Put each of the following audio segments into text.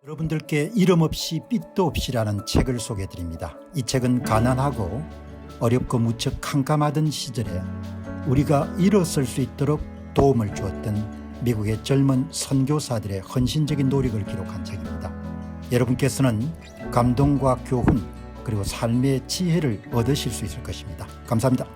여러분들께 이름 없이 빛도 없이라는 책을 소개해드립니다. 이 책은 가난하고 어렵고 무척 캄캄하던 시절에 우리가 일어설 수 있도록 도움을 주었던 미국의 젊은 선교사들의 헌신적인 노력을 기록한 책입니다. 여러분께서는 감동과 교훈 그리고 삶의 지혜를 얻으실 수 있을 것입니다. 감사합니다.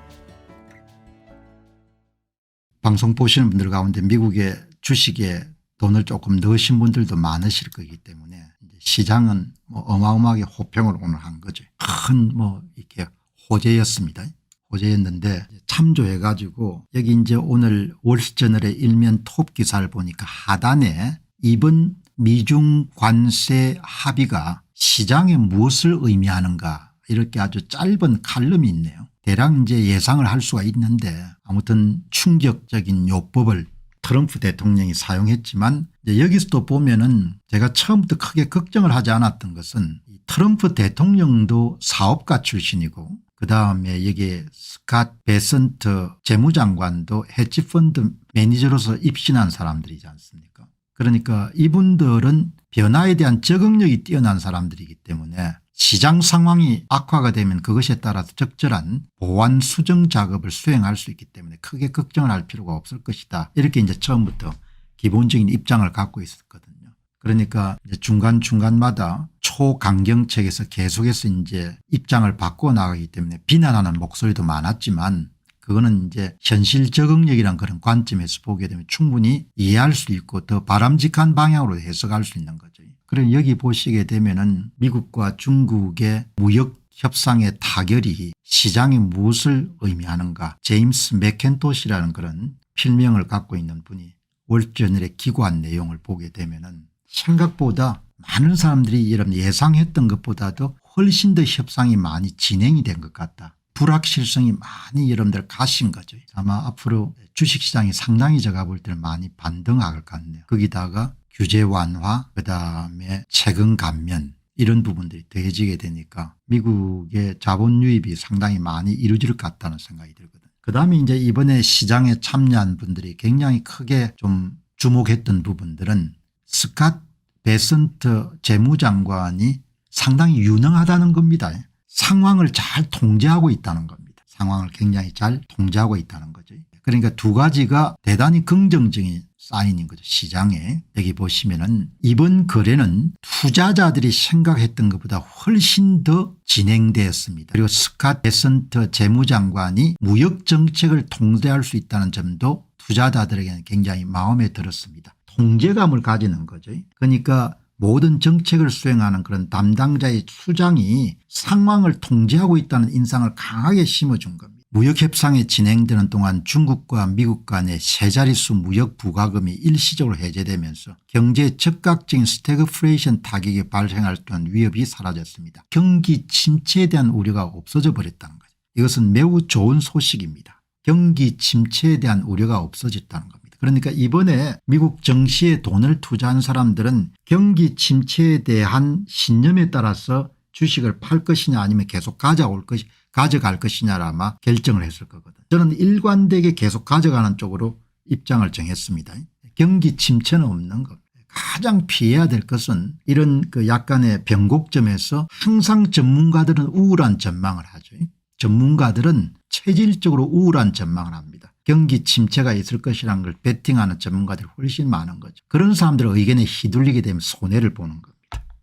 방송 보시는 분들 가운데 미국의 주식에 돈을 조금 넣으신 분들도 많으실 거기 때문에 이제 시장은 어마어마하게 호평을 오늘 한 거죠. 큰 이렇게 호재였습니다. 호재였는데 참조해 가지고 여기 이제 오늘 월스트리트저널의 일면 톱 기사를 보니까 하단에 이번 미중 관세 합의가 시장에 무엇을 의미하는가 이렇게 아주 짧은 칼럼이 있네요. 대략 이제 예상을 할 수가 있는데 아무튼 충격적인 요법을 트럼프 대통령이 사용했지만 여기서도 보면은 제가 처음부터 크게 걱정을 하지 않았던 것은 트럼프 대통령도 사업가 출신이고 그다음에 여기에 스캇 베선트 재무장관도 헤지펀드 매니저로서 입신한 사람들이지 않습니까? 그러니까 이분들은 변화에 대한 적응력이 뛰어난 사람들이기 때문에 시장 상황이 악화가 되면 그것에 따라서 적절한 보완 수정 작업을 수행할 수 있기 때문에 크게 걱정을 할 필요가 없을 것이다. 이렇게 이제 처음부터 기본적인 입장을 갖고 있었거든요. 그러니까 이제 중간중간마다 초강경책에서 계속해서 이제 입장을 바꿔 나가기 때문에 비난하는 목소리도 많았지만 그거는 이제 현실 적응력이란 그런 관점에서 보게 되면 충분히 이해할 수 있고 더 바람직한 방향으로 해석할 수 있는 거죠. 그럼 여기 보시게 되면은 미국과 중국의 무역 협상의 타결이 시장에 무엇을 의미하는가 제임스 맥켄토시라는 그런 필명을 갖고 있는 분이 월스트리트저널의 기고한 내용을 보게 되면은 생각보다 많은 사람들이 이런 예상했던 것보다도 훨씬 더 협상이 많이 진행이 된 것 같다. 불확실성이 많이 여러분들 가신 거죠. 아마 앞으로 주식시장이 상당히 제가 볼 때는 많이 반등할 것 같네요. 거기다가 규제 완화 그다음에 세금 감면 이런 부분들이 더해지게 되니까 미국의 자본 유입이 상당히 많이 이루어질 것 같다는 생각이 들거든요. 그다음에 이제 이번에 시장에 참여한 분들이 굉장히 크게 좀 주목했던 부분들은 스캇 베선트 재무장관이 상당히 유능하다는 겁니다. 상황을 잘 통제하고 있다는 겁니다. 상황을 굉장히 잘 통제하고 있다는 거죠. 그러니까 두 가지가 대단히 긍정적인 사인인 거죠. 시장에 여기 보시면은 이번 거래는 투자자들이 생각했던 것보다 훨씬 더 진행되었습니다. 그리고 스캇 베선트 재무장관이 무역 정책을 통제할 수 있다는 점도 투자자들에게는 굉장히 마음에 들었습니다. 통제감을 가지는 거죠. 그러니까 모든 정책을 수행하는 그런 담당자의 수장이 상황을 통제하고 있다는 인상을 강하게 심어준 겁니다. 무역 협상이 진행되는 동안 중국과 미국 간의 세 자릿수 무역 부과금이 일시적으로 해제되면서 경제에 즉각적인 스태그플레이션 타격이 발생할 듯한 위협이 사라졌습니다. 경기 침체에 대한 우려가 없어져 버렸다는 거죠. 이것은 매우 좋은 소식입니다. 경기 침체에 대한 우려가 없어졌다는 겁니다. 그러니까 이번에 미국 정시에 돈을 투자한 사람들은 경기 침체에 대한 신념에 따라서 주식을 팔 것이냐 아니면 계속 가져갈 것이냐를 아마 결정을 했을 거거든요. 저는 일관되게 계속 가져가는 쪽으로 입장을 정했습니다. 경기 침체는 없는 것. 가장 피해야 될 것은 이런 그 약간의 변곡점에서 항상 전문가들은 우울한 전망을 하죠. 전문가들은 체질적으로 우울한 전망을 합니다. 경기 침체가 있을 것이라는 걸 베팅하는 전문가들이 훨씬 많은 거죠. 그런 사람들의 의견에 휘둘리게 되면 손해를 보는 겁니다.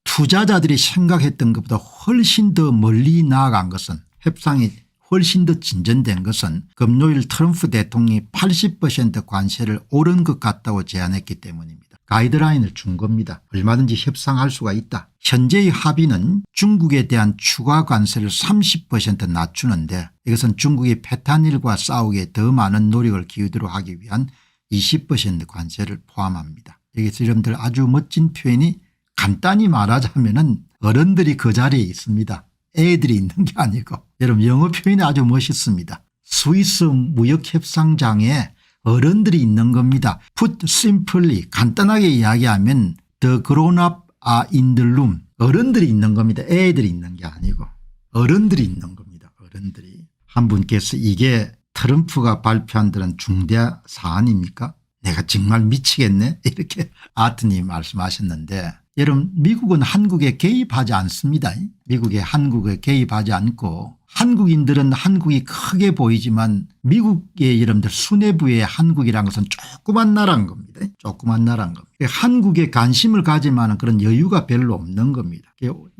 투자자들이 생각했던 것보다 훨씬 더 멀리 나아간 것은 협상이 훨씬 더 진전된 것은 금요일 트럼프 대통령이 80% 관세를 오른 것 같다고 제안했기 때문입니다. 가이드라인을 준 겁니다. 얼마든지 협상할 수가 있다. 현재의 합의는 중국에 대한 추가 관세를 30% 낮추는데 이것은 중국이 페탄일과 싸우기에 더 많은 노력을 기울이도록 하기 위한 20% 관세를 포함합니다. 여기서 여러분들 아주 멋진 표현이 간단히 말하자면은 어른들이 그 자리에 있습니다. 애들이 있는 게 아니고 여러분 영어 표현이 아주 멋있습니다. 스위스 무역협상장에 어른들이 있는 겁니다. Put simply 간단하게 이야기하면 the grown up are in the room. 어른들이 있는 겁니다. 애들이 있는 게 아니고 어른들이 있는 겁니다. 어른들이. 한 분께서 이게 트럼프가 발표한 데는 중대 사안입니까? 내가 정말 미치겠네 이렇게 아트님 말씀하셨는데 여러분 미국은 한국에 개입하지 않습니다. 미국에 한국에 개입하지 않고 한국인들은 한국이 크게 보이지만 미국의 여러분들 수뇌부의 한국이라는 것은 조그만 나라인 겁니다. 조그만 나라인 겁니다. 한국에 관심을 가질 만한 그런 여유가 별로 없는 겁니다.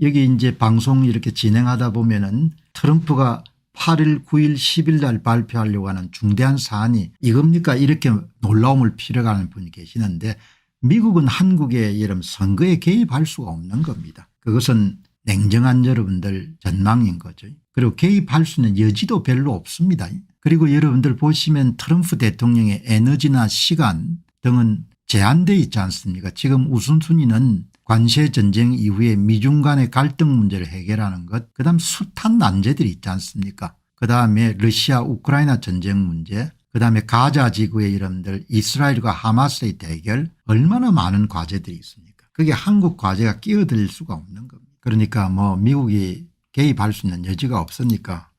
여기 이제 방송 이렇게 진행하다 보면은 트럼프가 8일 9일 10일 날 발표하려고 하는 중대한 사안이 이겁니까 이렇게 놀라움을 피려가는 분이 계시는데 미국은 한국의 여러분 선거에 개입할 수가 없는 겁니다. 그것은 냉정한 여러분들 전망인 거죠. 그리고 개입할 수 있는 여지도 별로 없습니다. 그리고 여러분들 보시면 트럼프 대통령의 에너지나 시간 등은 제한되어 있지 않습니까? 지금 우선순위는 관세 전쟁 이후에 미중 간의 갈등 문제를 해결하는 것, 그다음 숱한 난제들이 있지 않습니까? 그다음에 러시아 우크라이나 전쟁 문제, 그다음에 가자 지구의 여러분들 이스라엘과 하마스의 대결, 얼마나 많은 과제들이 있습니까? 그게 한국 과제가 끼어들 수가 없는 겁니다. 그러니까 뭐 미국이 개입할 수 있는 여지가 없으니까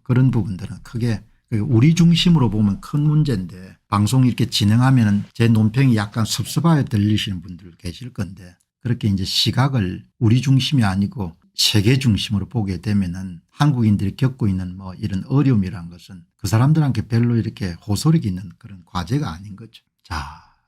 그런 부분들은 크게 우리 중심으로 보면 큰 문제인데 방송 이렇게 진행하면 제 논평이 약간 섭섭하게 들리시는 분들 계실 건데 그렇게 이제 시각을 우리 중심이 아니고 세계 중심으로 보게 되면은 한국인들이 겪고 있는 뭐 이런 어려움이란 것은 그 사람들한테 별로 이렇게 호소력이 있는 그런 과제가 아닌 거죠. 자,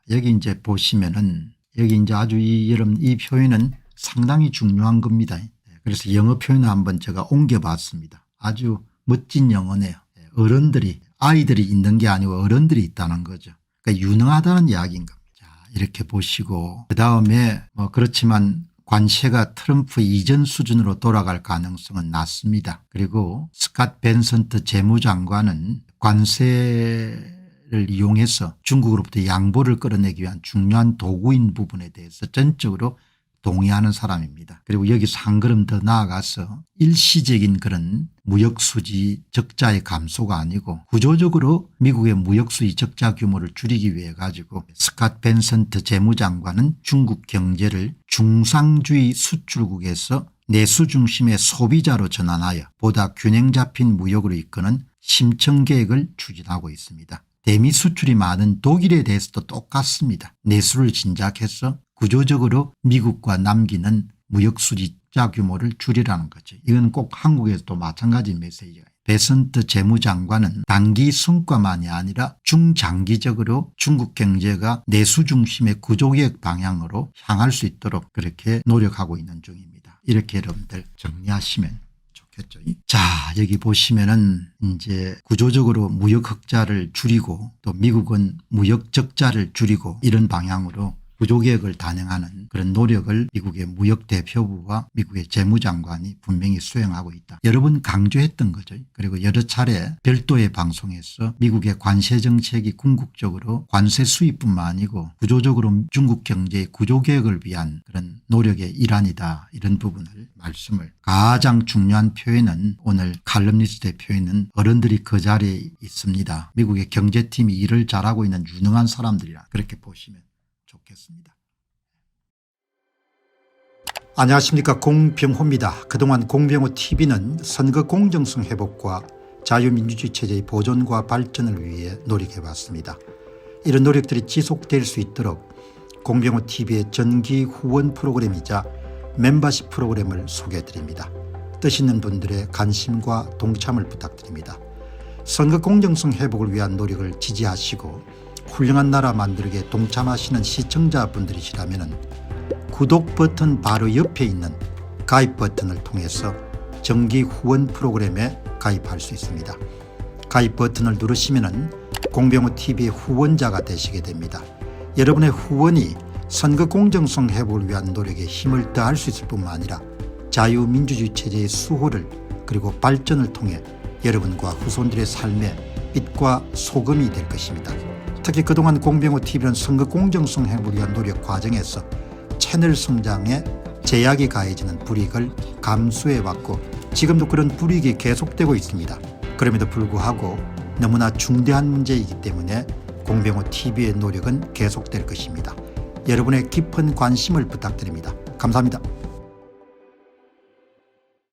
여기 이제 보시면은 여기 이제 아주 여러분 이 표현은 상당히 중요한 겁니다. 그래서 영어 표현을 한번 제가 옮겨봤습니다. 아주 멋진 영어네요. 어른들이 아이들이 있는 게 아니고 어른들이 있다는 거죠. 그러니까 유능하다는 이야기인 겁니다. 자, 이렇게 보시고 그다음에 뭐 그렇지만 관세가 트럼프 이전 수준으로 돌아갈 가능성은 낮습니다. 그리고 스캇 벤선트 재무장관은 관세를 이용해서 중국으로부터 양보를 끌어내기 위한 중요한 도구인 부분에 대해서 전적으로 동의하는 사람입니다. 그리고 여기서 한 걸음 더 나아가서 일시적인 그런 무역수지 적자의 감소가 아니고 구조적으로 미국의 무역수지 적자 규모를 줄이기 위해 가지고 스캇 벤선트 재무장관은 중국 경제를 중상주의 수출국에서 내수 중심의 소비자로 전환하여 보다 균형 잡힌 무역으로 이끄는 심층 계획을 추진하고 있습니다. 대미 수출이 많은 독일에 대해서도 똑같습니다. 내수를 진작해서 구조적으로 미국과 남기는 무역수지 적자 규모를 줄이라는 거죠. 이건 꼭 한국에서도 마찬가지 메시지가 베선트 재무장관은 단기 성과만이 아니라 중장기적으로 중국 경제가 내수 중심의 구조개혁 방향으로 향할 수 있도록 그렇게 노력하고 있는 중입니다. 이렇게 여러분들 정리하시면 좋겠죠. 자, 여기 보시면은 이제 구조적으로 무역 흑자를 줄이고 또 미국은 무역 적자를 줄이고 이런 방향으로 구조개혁을 단행하는 그런 노력을 미국의 무역대표부와 미국의 재무장관이 분명히 수행하고 있다. 여러 번 강조했던 거죠. 그리고 여러 차례 별도의 방송에서 미국의 관세정책이 궁극적으로 관세 수입뿐만 아니고 구조적으로 중국 경제의 구조개혁을 위한 그런 노력의 일환이다. 이런 부분을 말씀을 가장 중요한 표현은 오늘 칼럼니스트의 표현은 어른들이 그 자리에 있습니다. 미국의 경제팀이 일을 잘하고 있는 유능한 사람들이라 그렇게 보시면 좋겠습니다. 안녕하십니까, 공병호입니다. 그동안 공병호TV는 선거 공정성 회복과 자유민주주의 체제의 보존과 발전을 위해 노력해왔습니다. 이런 노력들이 지속될 수 있도록 공병호TV의 정기 후원 프로그램이자 멤버십 프로그램을 소개해드립니다. 뜻 있는 분들의 관심과 동참을 부탁드립니다. 선거 공정성 회복을 위한 노력을 지지하시고 훌륭한 나라 만들기에 동참하시는 시청자분들이시라면 구독 버튼 바로 옆에 있는 가입 버튼을 통해서 정기 후원 프로그램에 가입할 수 있습니다. 가입 버튼을 누르시면 공병호TV의 후원자가 되시게 됩니다. 여러분의 후원이 선거 공정성 회복을 위한 노력에 힘을 더할 수 있을 뿐만 아니라 자유민주주의 체제의 수호를 그리고 발전을 통해 여러분과 후손들의 삶에 빛과 소금이 될 것입니다. 특히 그동안 공병호TV는 선거 공정성 회복을 위한 노력 과정에서 채널 성장에 제약이 가해지는 불이익을 감수해왔고 지금도 그런 불이익이 계속되고 있습니다. 그럼에도 불구하고 너무나 중대한 문제이기 때문에 공병호TV의 노력은 계속될 것입니다. 여러분의 깊은 관심을 부탁드립니다. 감사합니다.